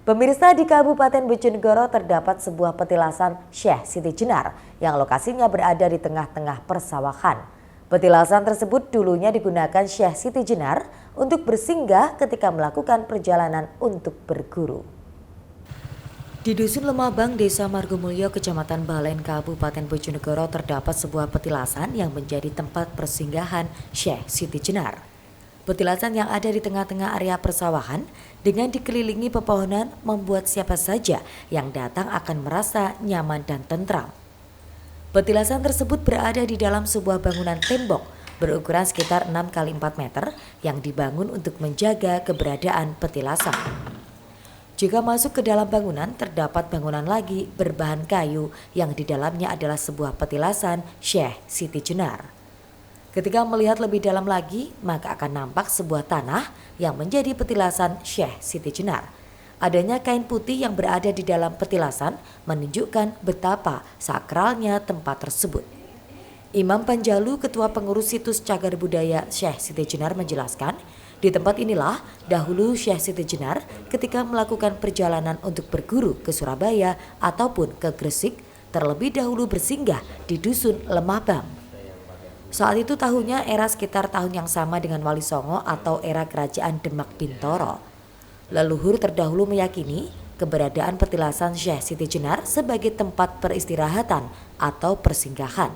Pemirsa, di Kabupaten Bojonegoro terdapat sebuah petilasan Syekh Siti Jenar yang lokasinya berada di tengah-tengah persawahan. Petilasan tersebut dulunya digunakan Syekh Siti Jenar untuk bersinggah ketika melakukan perjalanan untuk berguru. Di Dusun Lemabang, Desa Margomulyo, Kecamatan Balen, Kabupaten Bojonegoro terdapat sebuah petilasan yang menjadi tempat persinggahan Syekh Siti Jenar. Petilasan yang ada di tengah-tengah area persawahan dengan dikelilingi pepohonan membuat siapa saja yang datang akan merasa nyaman dan tentram. Petilasan tersebut berada di dalam sebuah bangunan tembok berukuran sekitar 6 x 4 meter yang dibangun untuk menjaga keberadaan petilasan. Jika masuk ke dalam bangunan, terdapat bangunan lagi berbahan kayu yang di dalamnya adalah sebuah petilasan Syekh Siti Jenar. Ketika melihat lebih dalam lagi, maka akan nampak sebuah tanah yang menjadi petilasan Syekh Siti Jenar. Adanya kain putih yang berada di dalam petilasan menunjukkan betapa sakralnya tempat tersebut. Imam Panjalu, Ketua Pengurus Situs Cagar Budaya Syekh Siti Jenar menjelaskan, di tempat inilah dahulu Syekh Siti Jenar ketika melakukan perjalanan untuk berguru ke Surabaya ataupun ke Gresik, terlebih dahulu bersinggah di Dusun Lemabang. Saat itu tahunnya era sekitar tahun yang sama dengan Wali Songo atau era Kerajaan Demak Bintoro. Leluhur terdahulu meyakini keberadaan petilasan Syekh Siti Jenar sebagai tempat peristirahatan atau persinggahan.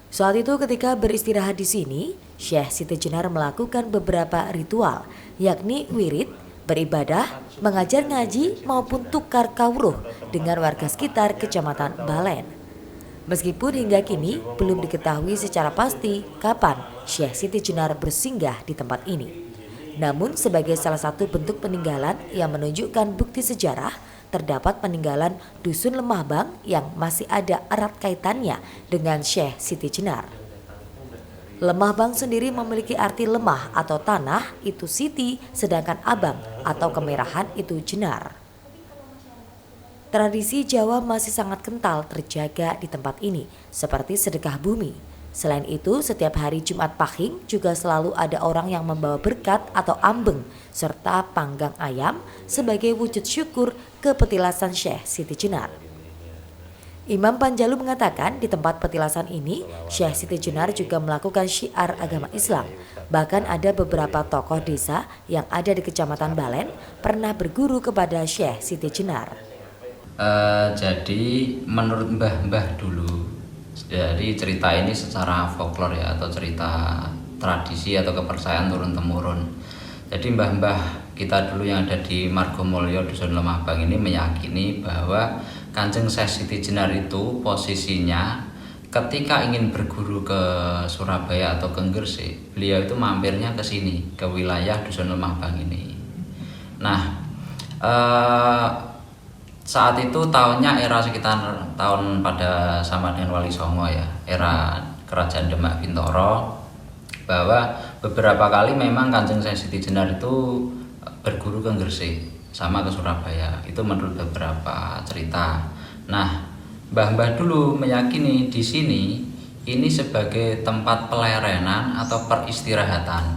Saat itu ketika beristirahat di sini, Syekh Siti Jenar melakukan beberapa ritual, yakni wirid, beribadah, mengajar ngaji maupun tukar kawruh dengan warga sekitar Kecamatan Balen. Meskipun hingga kini belum diketahui secara pasti kapan Syekh Siti Jenar bersinggah di tempat ini. Namun sebagai salah satu bentuk peninggalan yang menunjukkan bukti sejarah, terdapat peninggalan Dusun Lemabang yang masih ada erat kaitannya dengan Syekh Siti Jenar. Lemabang sendiri memiliki arti lemah atau tanah itu Siti, sedangkan abang atau kemerahan itu Jenar. Tradisi Jawa masih sangat kental terjaga di tempat ini, seperti sedekah bumi. Selain itu, setiap hari Jumat Pahing juga selalu ada orang yang membawa berkat atau ambeng, serta panggang ayam sebagai wujud syukur ke petilasan Syekh Siti Jenar. Imam Panjalu mengatakan di tempat petilasan ini, Syekh Siti Jenar juga melakukan syiar agama Islam. Bahkan ada beberapa tokoh desa yang ada di Kecamatan Balen pernah berguru kepada Syekh Siti Jenar. Jadi menurut mbah-mbah dulu, dari cerita ini secara folklor ya, atau cerita tradisi atau kepercayaan turun-temurun. Jadi mbah-mbah kita dulu yang ada di Margomulyo Dusun Lemabang ini meyakini bahwa Kanjeng Syekh Siti Jenar itu posisinya ketika ingin berguru ke Surabaya atau ke Gresik, beliau itu mampirnya ke sini, ke wilayah Dusun Lemabang ini. Nah, saat itu tahunnya era sekitar tahun pada sama dengan Wali Songo ya, era Kerajaan Demak Bintoro, bahwa beberapa kali memang Kanjeng Syekh Siti Jenar itu berguru ke Gresik sama ke Surabaya, itu menurut beberapa cerita. Nah, mbah-mbah dulu meyakini di sini ini sebagai tempat pelerenan atau peristirahatan,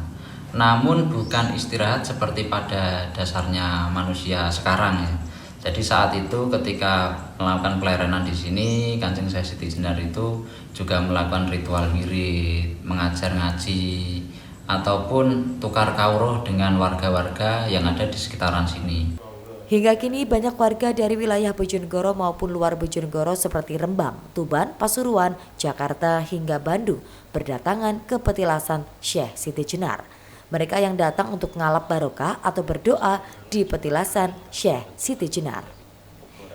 namun bukan istirahat seperti pada dasarnya manusia sekarang ya. Jadi saat itu ketika melakukan pelayanan di sini, Kanjeng Syekh Siti Jenar itu juga melakukan ritual wirid, mengajar ngaji, ataupun tukar kawruh dengan warga-warga yang ada di sekitaran sini. Hingga kini banyak warga dari wilayah Bojonegoro maupun luar Bojonegoro seperti Rembang, Tuban, Pasuruan, Jakarta hingga Bandung berdatangan ke petilasan Syekh Siti Jenar. Mereka yang datang untuk ngalap barokah atau berdoa di petilasan Syekh Siti Jenar.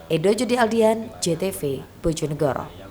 Edo Judi Aldian, JTV, Bojonegoro.